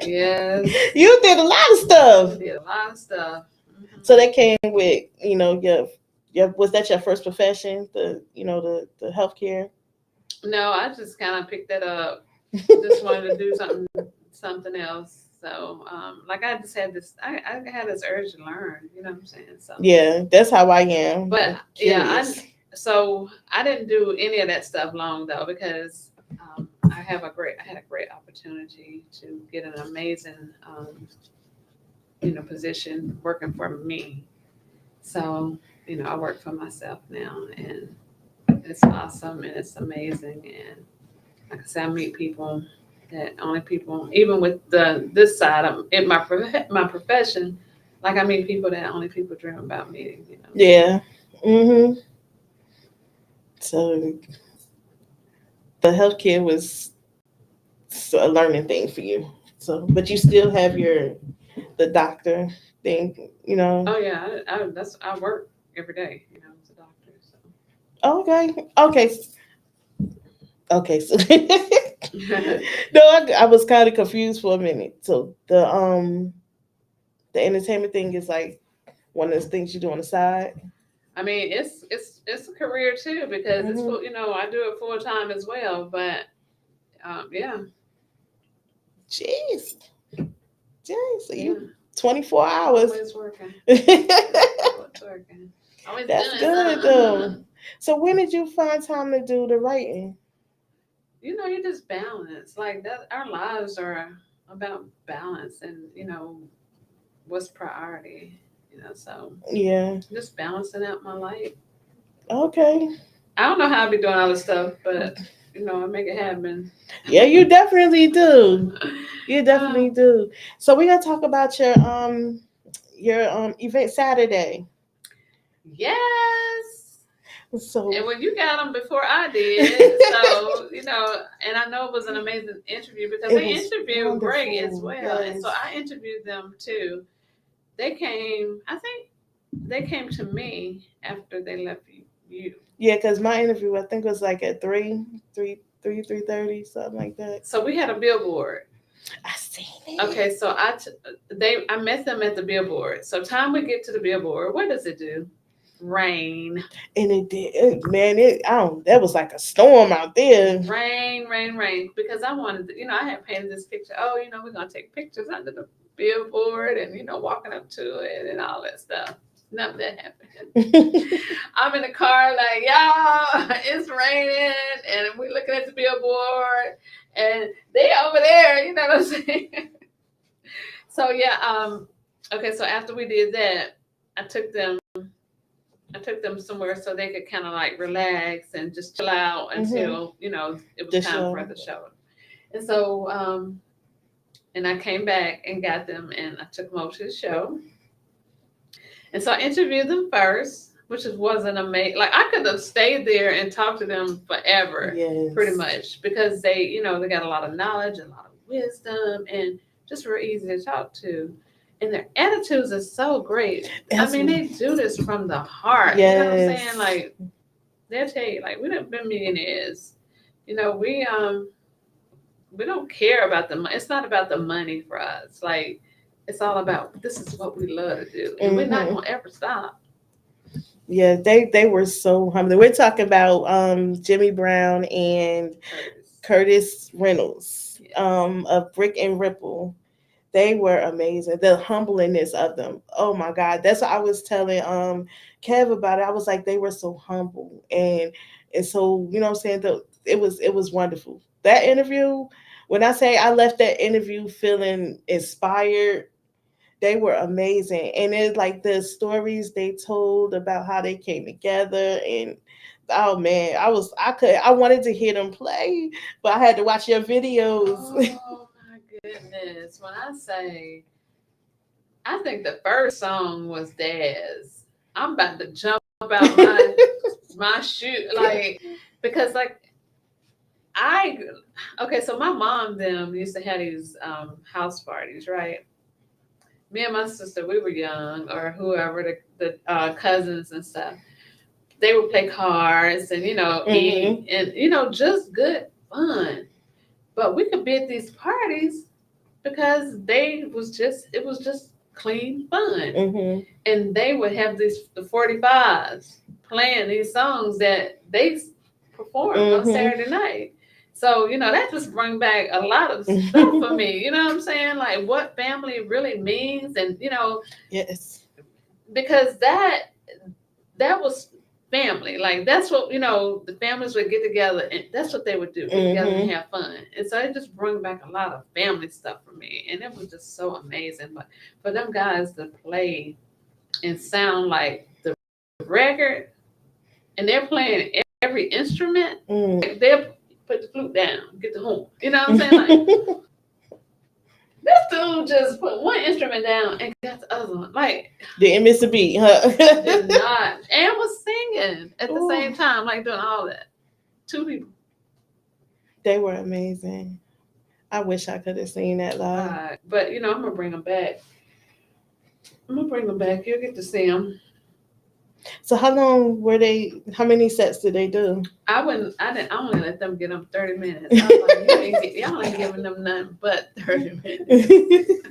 B: Yes.
A: did a lot of stuff.
B: I did a lot of stuff.
A: So that came with, your was that your first profession? The healthcare?
B: No, I just kind of picked that up. Just wanted to do something else. So, like I just had this, I had this urge to learn. You know what I'm saying? So,
A: Yeah, that's how I am.
B: but
A: I'm
B: yeah,
A: curious.
B: so I didn't do any of that stuff long though because I had a great opportunity to get an amazing, position working for me. So, I work for myself now, and it's awesome and it's amazing. And like I said, I meet people that only people, even with this side of in my profession, like I meet people that only people dream about meeting.
A: Yeah. Mhm. So the healthcare was a learning thing for you. So, but you still have the doctor thing.
B: Oh yeah, I work every day, as a doctor.
A: Okay. Okay. Okay. So
B: So
A: no, I was kind of confused for a minute. So the entertainment thing is like one of the things you do on the side.
B: I mean, it's a career too because it's
A: Mhm.
B: full. I do it full time as well. But yeah,
A: Jeez. Jeez. So
B: yeah,
A: you 24 hours.
B: always working, always working, always
A: That's
B: doing
A: good though.
B: something.
A: So when did you find time to do the writing?
B: You just balance like that. Our lives are about balance, and what's priority. So
A: Yeah.
B: just balancing out my life.
A: Okay.
B: I don't know how I be doing all this stuff, but I make it happen.
A: Yeah, you definitely do. You definitely do. So we're gonna talk about your event Saturday.
B: Yes.
A: So
B: And when you got them before I did, so and I know it was an amazing interview because
A: it
B: they
A: was
B: interviewed great as
A: wonderful.
B: well, and
A: Yes.
B: so I interviewed them too. They came. I think they came to me after they left you.
A: Yeah, because my interview I think was like at 3:30, something like that.
B: So we had a billboard.
A: I seen it.
B: Okay, so I met them at the billboard. So time we get to the billboard, what does it do? Rain.
A: And it did, man. That was like a storm out there.
B: Rain, rain, rain. Because I wanted to, I had painted this picture. Oh, we're gonna take pictures under the billboard and walking up to it and all that stuff. None of that happened. I'm in the car like, y'all, it's raining, and we're looking at the billboard, and they over there, you know what I'm saying? So yeah, okay, so after we did that, I took them somewhere so they could kind of like relax and just chill out until it was time for the show. And so and I came back and got them and I took them over to the show. And so I interviewed them first, which wasn't amazing. Like I could have stayed there and talked to them forever,
A: yes.
B: Pretty much, because they got a lot of knowledge and a lot of wisdom and just were easy to talk to. And their attitudes are so great. I mean, they do this from the heart.
A: Yes.
B: You know what I'm saying? Like they'll tell you, like, we done been millionaires. We don't care about the money. It's not about the money for us. Like it's all about this is what we love to do, and we're not gonna ever stop.
A: Yeah, they were so humble. We're talking about Jimmy Brown and Curtis Reynolds, of Brick and Ripple. They were amazing. The humbleness of them. Oh my God. That's what I was telling Kev about it. I was like, they were so humble. And so, you know what I'm saying? It was wonderful. That interview, when I say I left that interview feeling inspired, They were amazing, and it's like the stories they told about how they came together. And oh man, I wanted to hear them play, but I had to watch your videos.
B: Oh my goodness. When I say, I think the first song was Daz. I'm about to jump out my shoe, like, because like I okay, so my mom them used to have these house parties, right? Me and my sister, we were young, or whoever the cousins and stuff. They would play cards and eat and just good fun. But we could be at these parties because it was just clean fun.
A: Mm-hmm.
B: And they would have the 45s playing these songs that they performed on Saturday night. So, that just bring back a lot of stuff for me. You know what I'm saying? Like what family really means. And,
A: Yes.
B: because that was family. Like that's what, the families would get together and that's what they would do, get together and have fun. And so it just bring back a lot of family stuff for me. And it was just so amazing. But for them guys to play and sound like the record, and they're playing every instrument, like they'll put the flute down, get the horn. You know what I'm saying? Like this dude just put one instrument down and got the other one. Like
A: didn't miss a beat, huh?
B: did not, and was singing at the same time, like doing all that. Two people.
A: They were amazing. I wish I could have seen that live.
B: But I'm gonna bring them back. You'll get to see them.
A: So how long were they? How many sets did they do?
B: I only let them get them 30 minutes. I was like, y'all ain't giving them nothing but 30 minutes.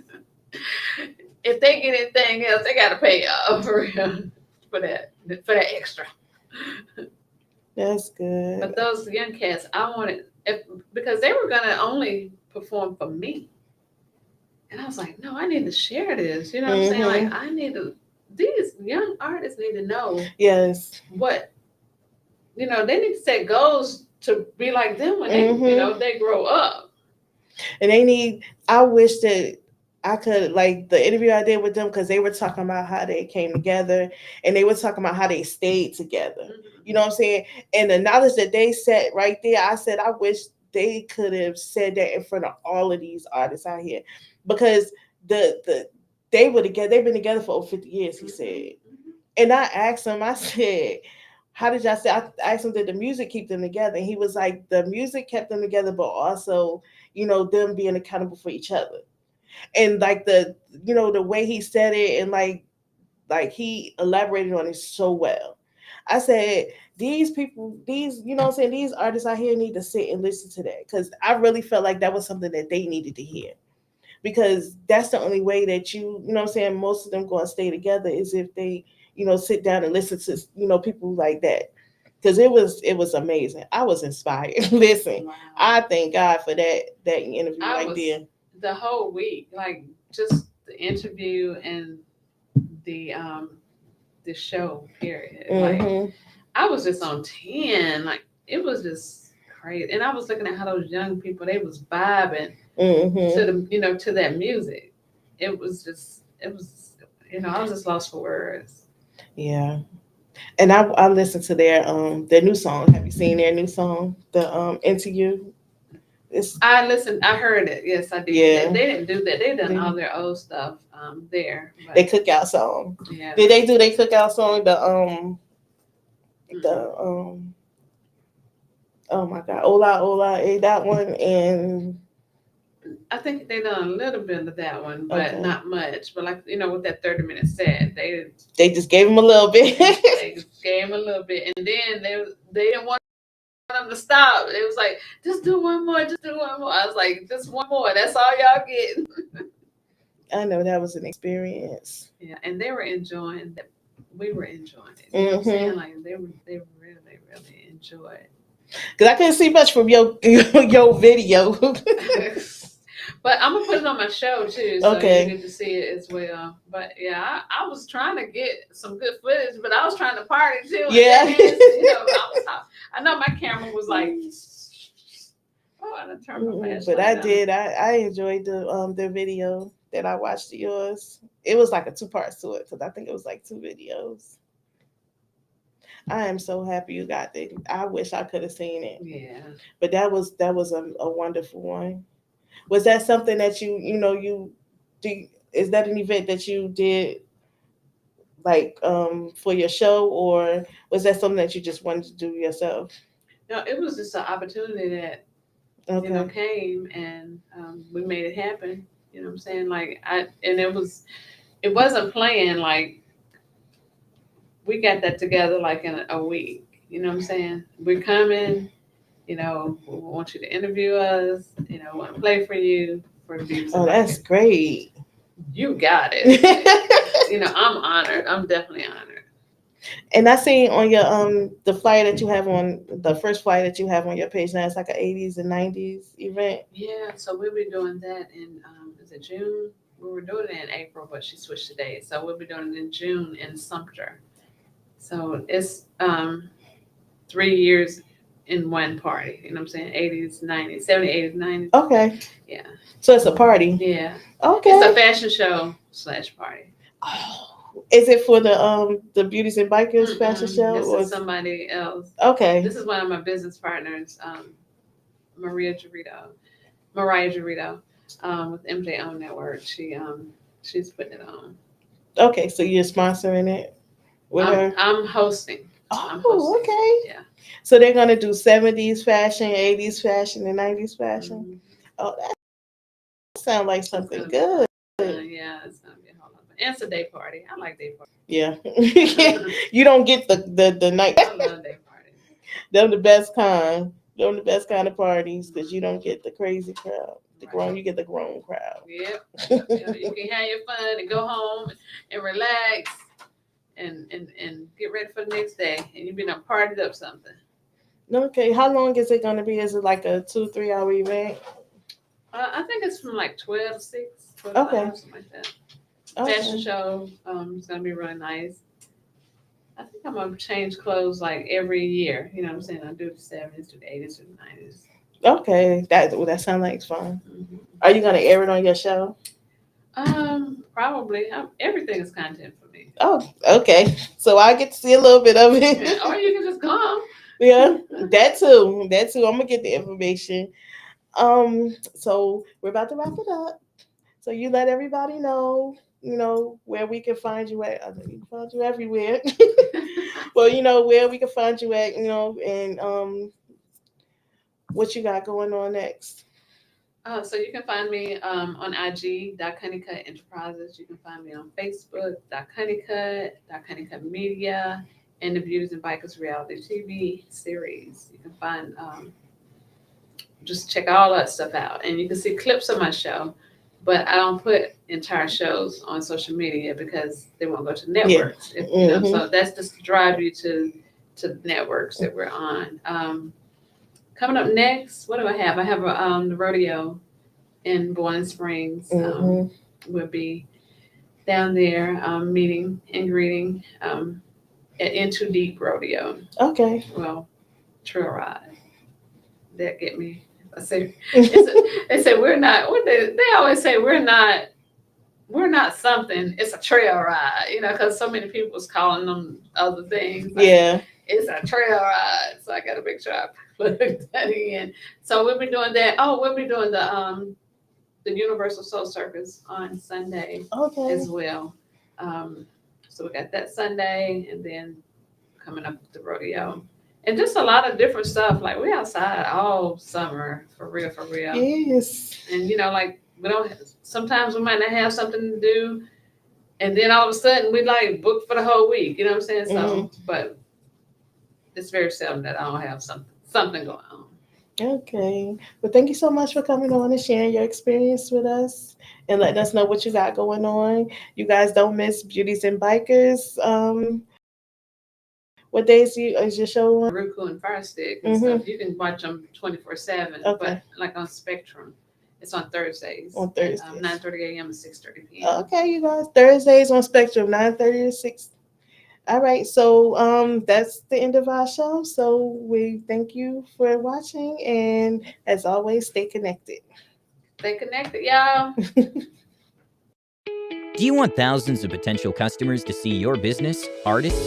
B: If they get anything else, they gotta pay y'all for that extra.
A: That's good.
B: But those young cats, because they were gonna only perform for me. And I was like, no, I need to share this. You know what I'm saying? Like these young artists need to know what they need to set goals to be like them when they grow up.
A: And I wish that I could, like the interview I did with them, because they were talking about how they came together and they were talking about how they stayed together. You know what I'm saying? And the knowledge that they said right there, I said, I wish they could have said that in front of all of these artists out here, because they've been together for over 50 years, he said. And I asked him, I said, how did y'all say? I asked him, did the music keep them together? And he was like, the music kept them together, but also, them being accountable for each other. And like the way he said it, and like he elaborated on it so well. I said, these people, these artists out here need to sit and listen to that, because I really felt like that was something that they needed to hear. Because that's the only way that most of them going to stay together is if they, sit down and listen to, people like that. Because it was amazing. I was inspired. Listen, wow. I thank God for that interview
B: the whole week, like just the interview and the show period. Like I was just on 10. Like it was just crazy. And I was looking at how those young people, they was vibing to the to that music. I was just lost for words.
A: Yeah. And I listened to their new song. Have you seen their new song? The Into You?
B: I listened. I heard it. Yes, I did. Yeah. They didn't do that. They done all their old stuff there.
A: But they cookout song.
B: Yeah.
A: Did they do their cookout song? Oh my God, Ola Ola, that one, and
B: I think they done a little bit of that one, but not much. But like with that 30-minute set,
A: they just gave him a little bit.
B: They just gave him a little bit, and then they didn't want them to stop. It was like, just do one more. I was like, just one more. That's all y'all get.
A: I know that was an experience.
B: Yeah, and they were enjoying that. We were enjoying it. You know what I'm saying? Like they really, really enjoyed.
A: Because I couldn't see much from your video.
B: But I'm gonna put it on my show too, so you get to see it as well. But yeah, I was trying to get some good footage, but I was trying to party too.
A: Yeah.
B: I know my camera was like, oh, I done turned my flash.
A: But I did. I enjoyed the video. that I watched of yours. It was like a 2 parts to it because I think it was like 2 videos. I am so happy you got it. I wish I could have seen it,
B: Yeah.
A: but that was a wonderful one. Was that something that you do? Is that an event that you did like for your show, or was that something that you just wanted to do yourself?
B: No, it was just an opportunity that
A: Okay.
B: came, and we made it happen. You know what I'm saying? And it wasn't planned. Like we got that together like in a week. You know what I'm saying? We're coming. We want you to interview us. Want to play for you for the Beavis
A: Oh,
B: and
A: that's
B: Butthead.
A: great.
B: You got it. I'm honored. I'm definitely honored.
A: And I seen on your the flyer that you have on the first flyer that you have on your page now, it's like an 80s and 90s event.
B: Yeah, so we'll be doing that in is it June? We were doing it in April, but she switched the date. So we'll be doing it in June in Sumter. So it's 3 years in one party. You know what I'm saying? 80s, 90s, 70s, 80s, 90s.
A: Okay.
B: Yeah.
A: So it's a party.
B: Yeah.
A: Okay.
B: It's a fashion show / party.
A: Oh, is it for the Beauties and Bikers fashion show?
B: This
A: Or
B: is somebody else.
A: okay.
B: This is one of my business partners, Mariah Jarrito, with MJ Own Network. She's putting it on.
A: Okay, so you're sponsoring it with her?
B: I'm hosting.
A: Oh, okay.
B: Yeah.
A: So they're gonna do 70s fashion, 80s fashion, and 90s fashion.
B: Mhm.
A: Oh, that sounds like something
B: gonna
A: good.
B: Yeah, it's gonna be a whole lot. And it's a day party. I like day parties.
A: Yeah. You don't get the night.
B: I love day parties.
A: Them the best kind. Them the best kind of parties because you don't get the crazy crowd. You get the grown crowd.
B: Yep. You can have your fun and go home and relax and get ready for the next day. And you've been partied up something.
A: Okay, how long is it gonna be? Is it like a 2-3 hour event?
B: I think it's from like 12 to 6, 12
A: Okay.
B: to 5, something like that. Fashion
A: Okay.
B: show. It's gonna be really nice. I think I'm gonna change clothes like every year. You know what I'm saying? I do the 70s, do the 80s, do the 90s.
A: Okay, that sounds like fun.
B: Mm-hmm.
A: Are you gonna air it on your show?
B: Probably. Everything is content for me.
A: Oh, okay. So I get to see a little bit of
B: Yeah,
A: it.
B: or you can just come.
A: Yeah, that too. That too. I'm gonna get the information. So we're about to wrap it up. So you let everybody know, where we can find you at. I know we can find you everywhere. Well, where we can find you at, and what you got going on next.
B: So you can find me on IG, Honeycut Enterprises. You can find me on Facebook, Honeycut Media, and the Beauties and Bikers reality TV series. You can find just check all that stuff out, and you can see clips of my show. But I don't put entire shows on social media because they won't go to networks. So that's just to drive you to the networks that we're on. Coming up next, what do I have? I have the rodeo in Boiling Springs. We'll be down there meeting and greeting at Into Deep Rodeo.
A: Okay.
B: Well, trail ride. That get me. I say they say we're not. What they always say we're not something. It's a trail ride, because so many people's calling them other things. Like,
A: yeah.
B: It's a trail ride, so I got to make sure I plug that in. So we'll be doing that. Oh, we'll be doing the Universal Soul Circus on Sunday as well. So we got that Sunday, and then coming up with the rodeo. And just a lot of different stuff. Like we're outside all summer, for real.
A: Yes.
B: And like we don't. Sometimes we might not have something to do, and then all of a sudden we like book for the whole week. You know what I'm saying? So, but it's very seldom that I don't have something going on.
A: Okay. Well, thank you so much for coming on and sharing your experience with us and letting us know what you got going on. You guys don't miss Beauties and Bikers. What days is your show on?
B: Roku and Fire Stick and stuff. You can watch them 24/7.
A: Okay.
B: But like on Spectrum, it's on Thursdays.
A: On Thursdays.
B: 9:30 a.m. to 6:30 p.m.
A: Okay, you guys. Thursdays on Spectrum, 9:30 to 6. All right, so that's the end of our show. So we thank you for watching, and as always, stay connected.
B: Stay connected, y'all.
C: Do you want thousands of potential customers to see your business, artists,